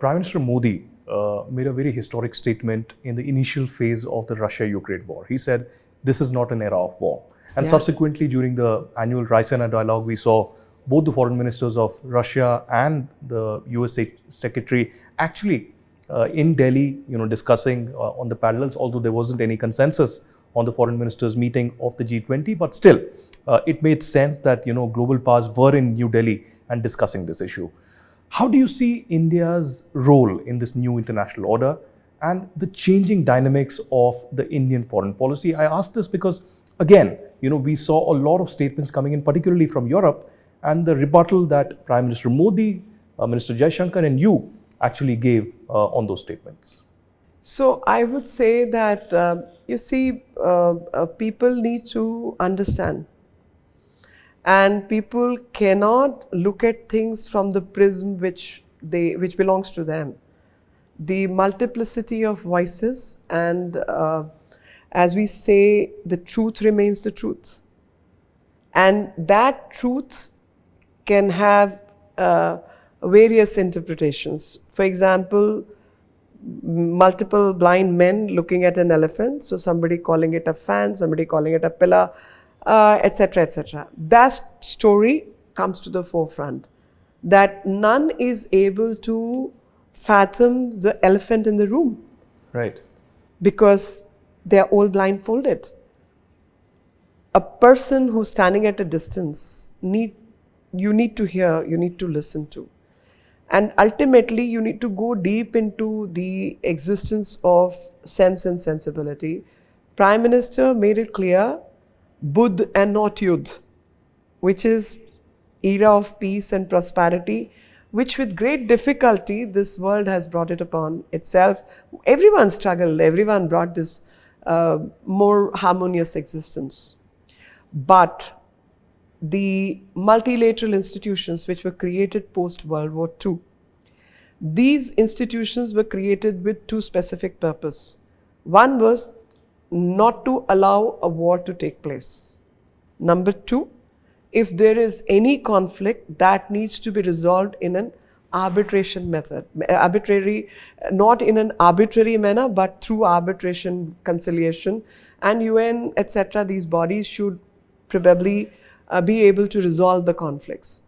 Prime Minister Modi made a very historic statement in the initial phase of the Russia-Ukraine war. He said, this is not an era of war. And subsequently, during the annual Raisina dialogue, we saw both the foreign ministers of Russia and the US State Secretary actually in Delhi, discussing on the parallels, although there wasn't any consensus on the foreign ministers meeting of the G20, but still, it made sense that, global powers were in New Delhi and discussing this issue. How do you see India's role in this new international order and the changing dynamics of the Indian foreign policy? I ask this because, again, we saw a lot of statements coming in, particularly from Europe, and the rebuttal that Prime Minister Modi, Minister Jaishankar, and you actually gave on those statements. So I would say that, people need to understand. And people cannot look at things from the prism which belongs to them. The multiplicity of voices and, as we say, the truth remains the truth. And that truth can have various interpretations. For example, multiple blind men looking at an elephant, so somebody calling it a fan, somebody calling it a pillar, etc., etc. That story comes to the forefront, that none is able to fathom the elephant in the room. Right. Because they are all blindfolded. A person who's standing at a distance, you need to hear, you need to listen to. And ultimately, you need to go deep into the existence of sense and sensibility. Prime Minister made it clear, Buddh and not Yudh, which is era of peace and prosperity, which with great difficulty this world has brought it upon itself. Everyone struggled, everyone brought this more harmonious existence. But the multilateral institutions which were created post-World War II, these institutions were created with two specific purposes. One was not to allow a war to take place. Number two, if there is any conflict, that needs to be resolved in an arbitration method, not in an arbitrary manner, but through arbitration, conciliation, and UN, etc. These bodies should probably be able to resolve the conflicts.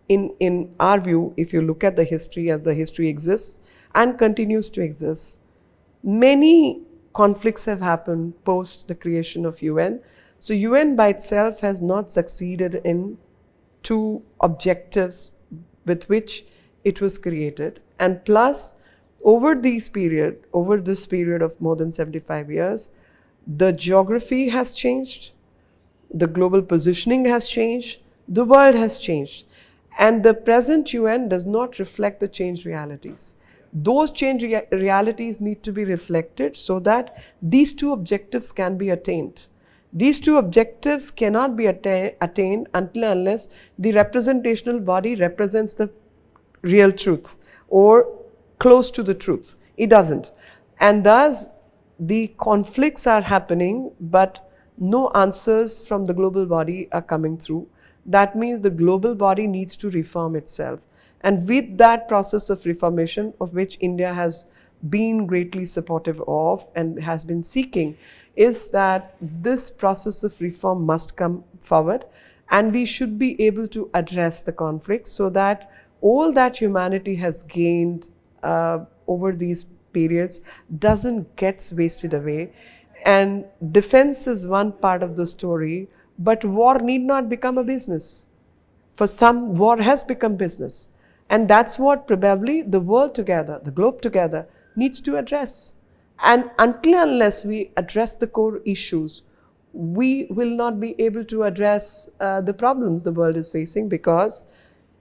In our view, if you look at the history as the history exists and continues to exist, many conflicts have happened post the creation of UN. So UN by itself has not succeeded in two objectives with which it was created. And plus, over this period of more than 75 years, the geography has changed, the global positioning has changed, the world has changed. And the present UN does not reflect the changed realities. Those changed realities need to be reflected so that these two objectives can be attained. These two objectives cannot be attained until unless the representational body represents the real truth or close to the truth. It doesn't. And thus, the conflicts are happening, but no answers from the global body are coming through. That means the global body needs to reform itself. And with that process of reformation, of which India has been greatly supportive of and has been seeking, is that this process of reform must come forward, and we should be able to address the conflicts so that all that humanity has gained over these periods doesn't get wasted away. And defense is one part of the story, but war need not become a business. For some, war has become business. And that's what probably the world together, the globe together, needs to address. And until unless we address the core issues, we will not be able to address the problems the world is facing, because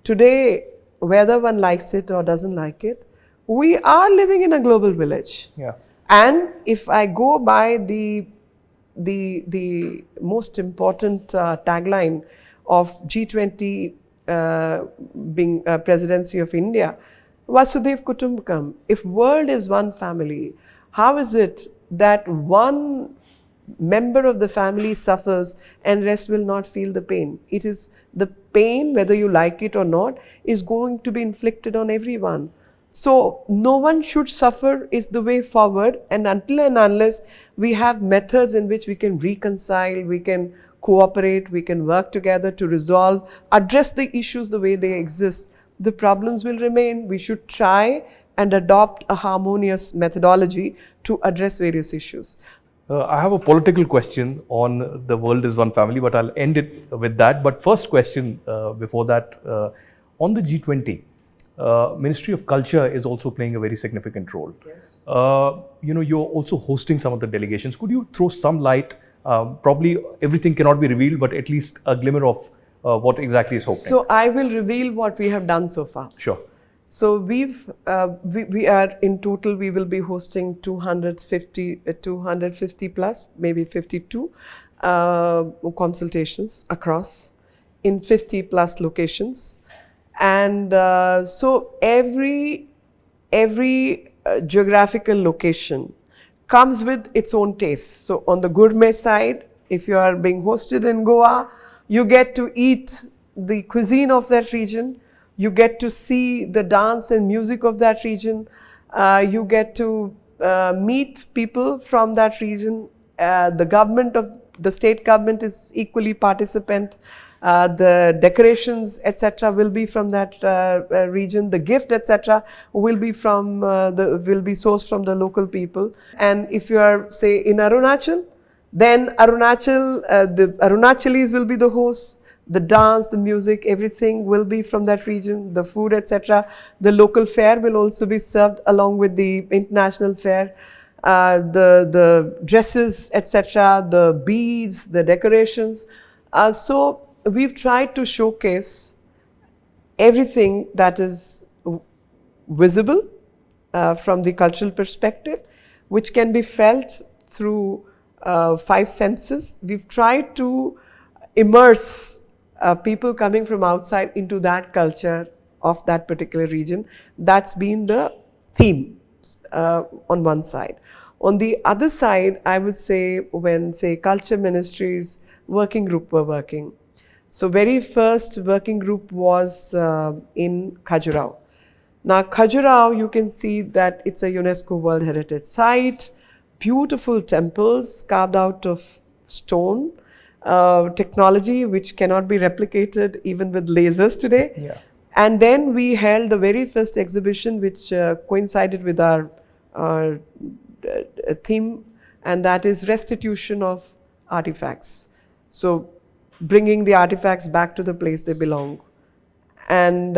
today, whether one likes it or doesn't like it, we are living in a global village. Yeah. And if I go by the most important tagline of G20 being presidency of India, Vasudhaiv Kutumbakam, if world is one family, how is it that one member of the family suffers and rest will not feel the pain? It is the pain, whether you like it or not, is going to be inflicted on everyone. So no one should suffer is the way forward, and until and unless we have methods in which we can reconcile, we can cooperate, we can work together to resolve, address the issues the way they exist, the problems will remain. We should try and adopt a harmonious methodology to address various issues. I have a political question on the world is one family, but I'll end it with that. But first question before that, on the G20, Ministry of Culture is also playing a very significant role. Yes. You're also hosting some of the delegations. Could you throw some light? Probably everything cannot be revealed, but at least a glimmer of what exactly is happening. So I will reveal what we have done so far. Sure. So we are in total, we will be hosting 250 plus, maybe 52 consultations across in 50 plus locations. And so every geographical location comes with its own taste. So on the gourmet side, if you are being hosted in Goa, you get to eat the cuisine of that region. You get to see the dance and music of that region. You get to meet people from that region. The state government is equally participant. The decorations, etc., will be from that region. The gift, etc., will be sourced from the local people. And if you are, say, in Arunachal, then the Arunachalis will be the hosts. The dance, the music, everything will be from that region, the food, etc. The local fare will also be served along with the international fare. The dresses, etc., the beads, the decorations. So we've tried to showcase everything that is visible from the cultural perspective, which can be felt through 5 senses. We've tried to immerse people coming from outside into that culture of that particular region. That's been the theme on one side. On the other side, I would say when, say, culture ministries working group were working. So very first working group was in Khajuraho. Now Khajuraho, you can see that it's a UNESCO World Heritage Site, beautiful temples carved out of stone. Technology which cannot be replicated even with lasers today. Yeah. And then we held the very first exhibition which coincided with our theme, and that is restitution of artifacts. So bringing the artifacts back to the place they belong, and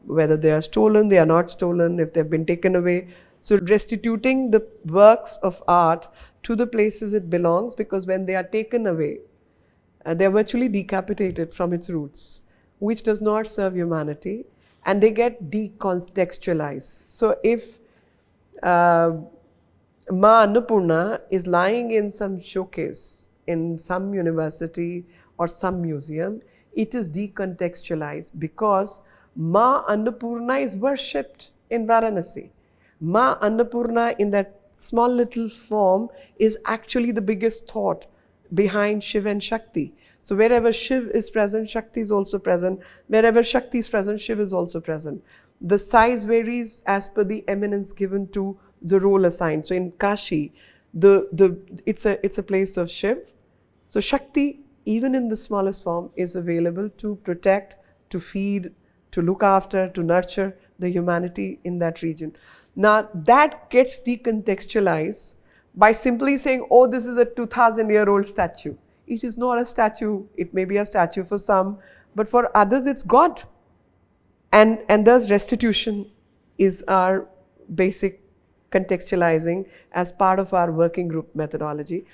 whether they are stolen, they are not stolen, if they've been taken away. So restituting the works of art to the places it belongs, because when they are taken away, they are virtually decapitated from its roots, which does not serve humanity, and they get decontextualized. So if Ma Annapurna is lying in some showcase in some university or some museum, it is decontextualized because Ma Annapurna is worshipped in Varanasi. Ma Annapurna in that small little form is actually the biggest thought behind Shiv and Shakti. So wherever Shiv is present, Shakti is also present. Wherever Shakti is present, Shiv is also present. The size varies as per the eminence given to the role assigned. So in Kashi, it's a place of Shiv. So Shakti, even in the smallest form, is available to protect, to feed, to look after, to nurture the humanity in that region. Now that gets decontextualized by simply saying, oh, this is a 2,000-year-old statue. It is not a statue. It may be a statue for some, but for others it's God. And thus restitution is our basic contextualizing as part of our working group methodology.